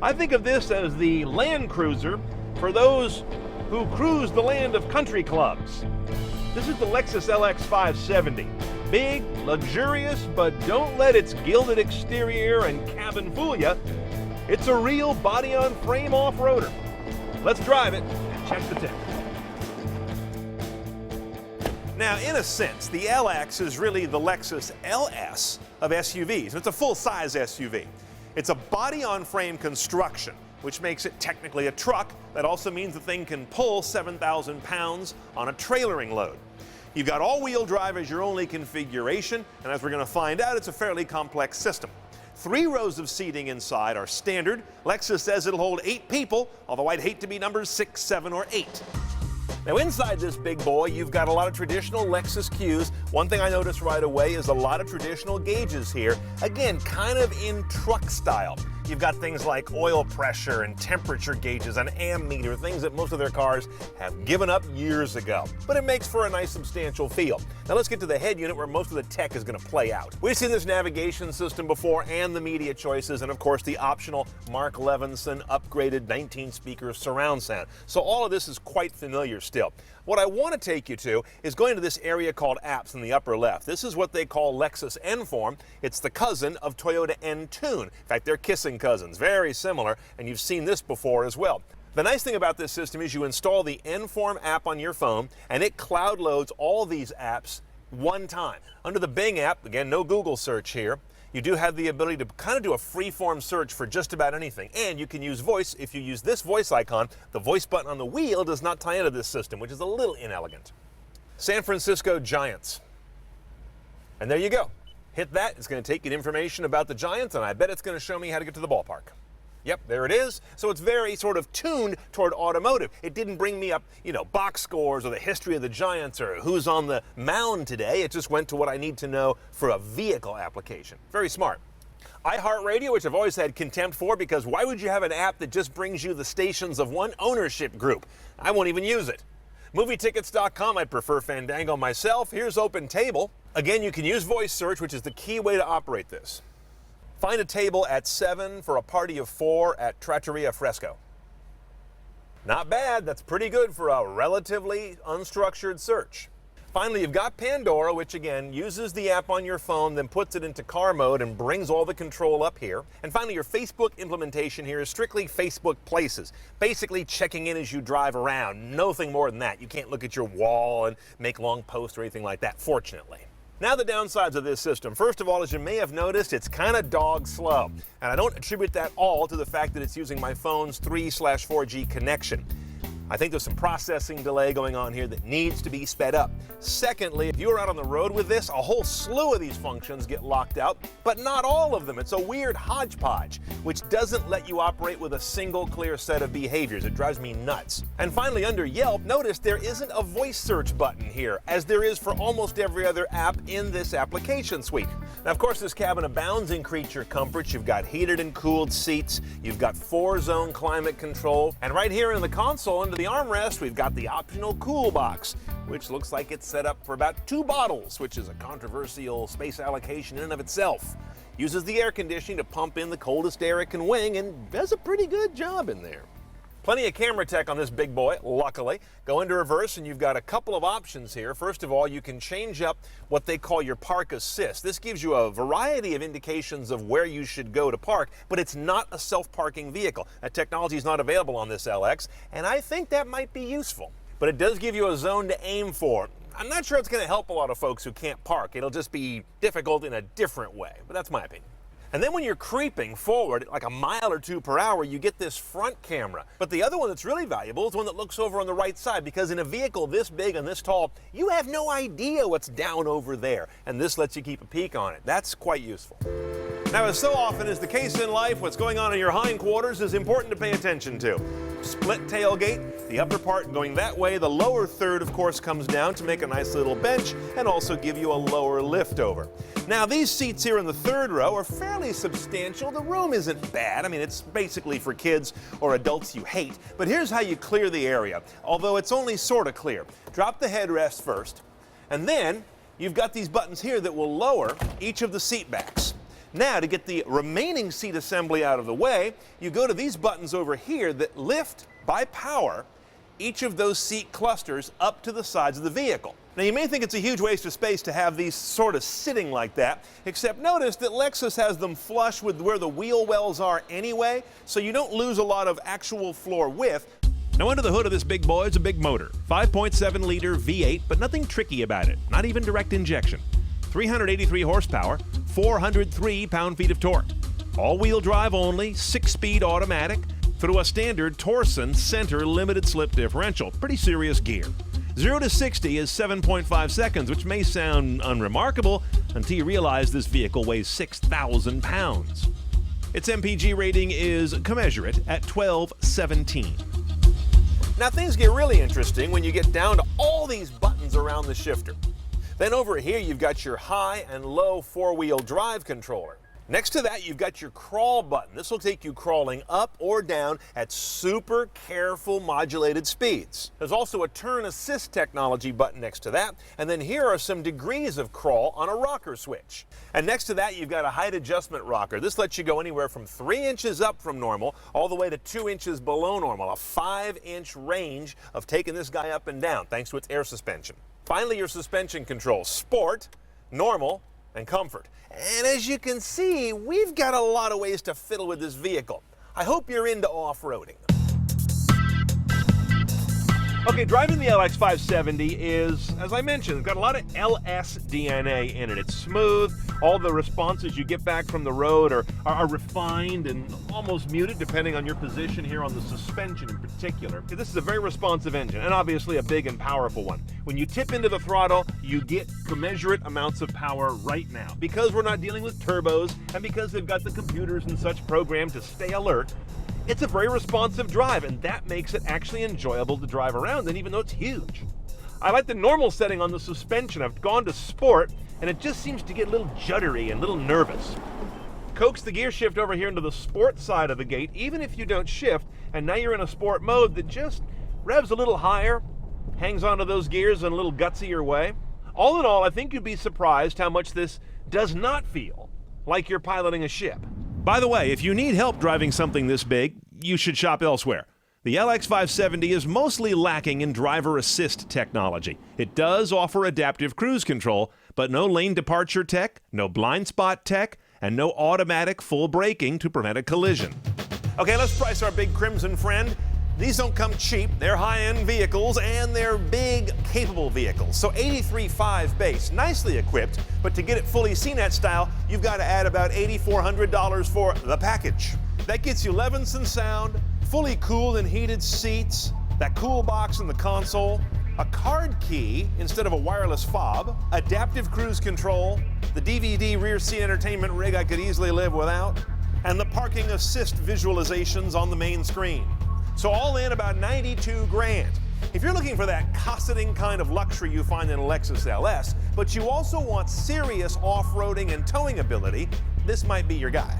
I think of this as the Land Cruiser for those who cruise the land of country clubs. This is the Lexus LX 570. Big, luxurious, but don't let its gilded exterior and cabin fool you. It's a real body-on-frame off-roader. Let's drive it and check the tech. Now, in a sense, the LX is really the Lexus LS of SUVs. It's a full-size SUV. It's a body-on-frame construction, which makes it technically a truck. That also means the thing can pull 7,000 pounds on a trailering load. You've got all-wheel drive as your only configuration, and as we're going to find out, it's a fairly complex system. 3 rows of seating inside are standard. Lexus says it'll hold 8 people, although I'd hate to be numbers 6, 7, or 8. Now inside this big boy, you've got a lot of traditional Lexus cues. One thing I noticed right away is a lot of traditional gauges here. Again, kind of in truck style. You've got things like oil pressure and temperature gauges, an ammeter, things that most of their cars have given up years ago. But it makes for a nice substantial feel. Now let's get to the head unit where most of the tech is going to play out. We've seen this navigation system before and the media choices and of course the optional Mark Levinson upgraded 19-speaker surround sound. So all of this is quite familiar still. What I want to take you to is going to this area called apps in the upper left. This is what they call Lexus N-Form. It's the cousin of Toyota N-Tune. In fact, they're kissing cousins, very similar, and you've seen this before as well. The nice thing about this system is you install the N-Form app on your phone and it cloud loads all these apps one time. Under the Bing app, again, no Google search here, you do have the ability to kind of do a free-form search for just about anything. And you can use voice. If you use this voice icon, the voice button on the wheel does not tie into this system, which is a little inelegant. San Francisco Giants. And there you go. Hit that. It's going to take you information about the Giants, and I bet it's going to show me how to get to the ballpark. Yep, there it is. So it's very sort of tuned toward automotive. It didn't bring me up, box scores or the history of the Giants or who's on the mound today. It just went to what I need to know for a vehicle application. Very smart. iHeartRadio, which I've always had contempt for, because why would you have an app that just brings you the stations of one ownership group? I won't even use it. Movietickets.com, I'd prefer Fandango myself. Here's Open Table. Again, you can use voice search, which is the key way to operate this. Find a table at 7 for a party of 4 at Trattoria Fresco. Not bad. That's pretty good for a relatively unstructured search. Finally, you've got Pandora, which again uses the app on your phone, then puts it into car mode and brings all the control up here. And finally, your Facebook implementation here is strictly Facebook Places, basically checking in as you drive around. Nothing more than that. You can't look at your wall and make long posts or anything like that, fortunately. Now the downsides of this system. First of all, as you may have noticed, it's kind of dog slow. And I don't attribute that all to the fact that it's using my phone's 3/4G connection. I think there's some processing delay going on here that needs to be sped up. Secondly, if you're out on the road with this, a whole slew of these functions get locked out, but not all of them. It's a weird hodgepodge, which doesn't let you operate with a single clear set of behaviors. It drives me nuts. And finally, under Yelp, notice there isn't a voice search button here, as there is for almost every other app in this application suite. Now, of course, this cabin abounds in creature comforts. You've got heated and cooled seats. You've got 4-zone climate control. And right here in the console, under the armrest, we've got the optional cool box, which looks like it's set up for about 2 bottles, which is a controversial space allocation in and of itself. Uses the air conditioning to pump in the coldest air it can wing and does a pretty good job in there. Plenty of camera tech on this big boy, luckily. Go into reverse and you've got a couple of options here. First of all, you can change up what they call your park assist. This gives you a variety of indications of where you should go to park, but it's not a self-parking vehicle. That technology is not available on this LX, and I think that might be useful. But it does give you a zone to aim for. I'm not sure it's going to help a lot of folks who can't park. It'll just be difficult in a different way, but that's my opinion. And then when you're creeping forward, like a mile or 2 per hour, you get this front camera. But the other one that's really valuable is the one that looks over on the right side, because in a vehicle this big and this tall, you have no idea what's down over there. And this lets you keep a peek on it. That's quite useful. Now, as so often is the case in life, what's going on in your hindquarters is important to pay attention to. Split tailgate, the upper part going that way, the lower third, of course, comes down to make a nice little bench and also give you a lower lift over. Now, these seats here in the 3rd row are fairly substantial. The room isn't bad. I mean, it's basically for kids or adults you hate. But here's how you clear the area, although it's only sort of clear. Drop the headrest first, and then you've got these buttons here that will lower each of the seat backs. Now, to get the remaining seat assembly out of the way, you go to these buttons over here that lift, by power, each of those seat clusters up to the sides of the vehicle. Now, you may think it's a huge waste of space to have these sort of sitting like that, except notice that Lexus has them flush with where the wheel wells are anyway, so you don't lose a lot of actual floor width. Now, under the hood of this big boy is a big motor, 5.7-liter V8, but nothing tricky about it, not even direct injection. 383 horsepower, 403 pound-feet of torque. All-wheel drive only, 6-speed automatic, through a standard Torsen center limited slip differential. Pretty serious gear. 0 to 60 is 7.5 seconds, which may sound unremarkable until you realize this vehicle weighs 6,000 pounds. Its MPG rating is commensurate at 1217. Now, things get really interesting when you get down to all these buttons around the shifter. Then over here, you've got your high and low four-wheel drive controller. Next to that, you've got your crawl button. This will take you crawling up or down at super careful modulated speeds. There's also a turn assist technology button next to that. And then here are some degrees of crawl on a rocker switch. And next to that, you've got a height adjustment rocker. This lets you go anywhere from 3 inches up from normal all the way to 2 inches below normal. A 5-inch range of taking this guy up and down thanks to its air suspension. Finally, your suspension controls: sport, normal, and comfort. And as you can see, we've got a lot of ways to fiddle with this vehicle. I hope you're into off-roading. Okay, driving the LX 570 is, as I mentioned, it's got a lot of LS DNA in it. It's smooth. All the responses you get back from the road are refined and almost muted, depending on your position here on the suspension in particular. This is a very responsive engine, and obviously a big and powerful one. When you tip into the throttle, you get commensurate amounts of power right now. Because we're not dealing with turbos, and because they've got the computers and such programmed to stay alert, it's a very responsive drive, and that makes it actually enjoyable to drive around, and even though it's huge. I like the normal setting on the suspension. I've gone to sport, and it just seems to get a little juddery and a little nervous. Coax the gear shift over here into the sport side of the gate, even if you don't shift, and now you're in a sport mode that just revs a little higher, hangs onto those gears in a little gutsier way. All in all, I think you'd be surprised how much this does not feel like you're piloting a ship. By the way, if you need help driving something this big, you should shop elsewhere. The LX 570 is mostly lacking in driver assist technology. It does offer adaptive cruise control, but no lane departure tech, no blind spot tech, and no automatic full braking to prevent a collision. Okay, let's price our big crimson friend. These don't come cheap. They're high-end vehicles, and they're big, capable vehicles. So $83,500 base, nicely equipped, but to get it fully CNET style, you've got to add about $8,400 for the package. That gets you Levinson sound, fully cooled and heated seats, that cool box in the console, a card key instead of a wireless fob, adaptive cruise control, the DVD rear seat entertainment rig I could easily live without, and the parking assist visualizations on the main screen. So all in about $92,000. If you're looking for that cosseting kind of luxury you find in a Lexus LS, but you also want serious off-roading and towing ability, this might be your guy.